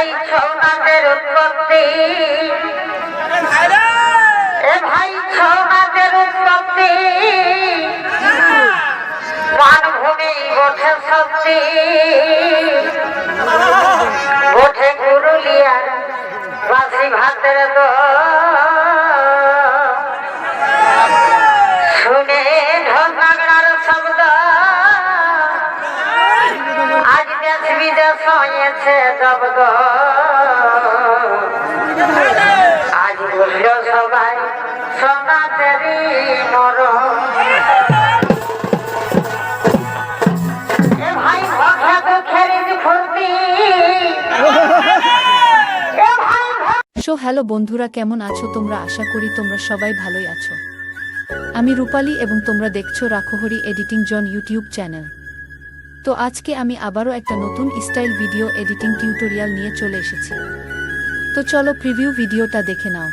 ভাই ছৌনাচের উৎপত্তি, এ ভাই ছৌনাচের উৎপত্তি মানভূমি বটে সত্যি, বটে গুরুলিয়ার বাসি ভাতের শুনে ঢোল বাগড়ার শব্দ আজ দেশ বিদেশ হয়েছে জব্দ, আজ বুঝল সবাই সোনাচেরি মরণ। সো হ্যালো বন্ধুরা, কেমন আছো তোমরা? আশা করি তোমরা সবাই ভালোই আছো। আমি রূপালী এবং তোমরা দেখছো রাখোহরি এডিটিং জন ইউটিউব চ্যানেল। তো আজকে আমি আবারও একটা নতুন স্টাইল ভিডিও এডিটিং টিউটোরিয়াল নিয়ে চলে এসেছি। তো চলো প্রিভিউ ভিডিওটা দেখে নাও।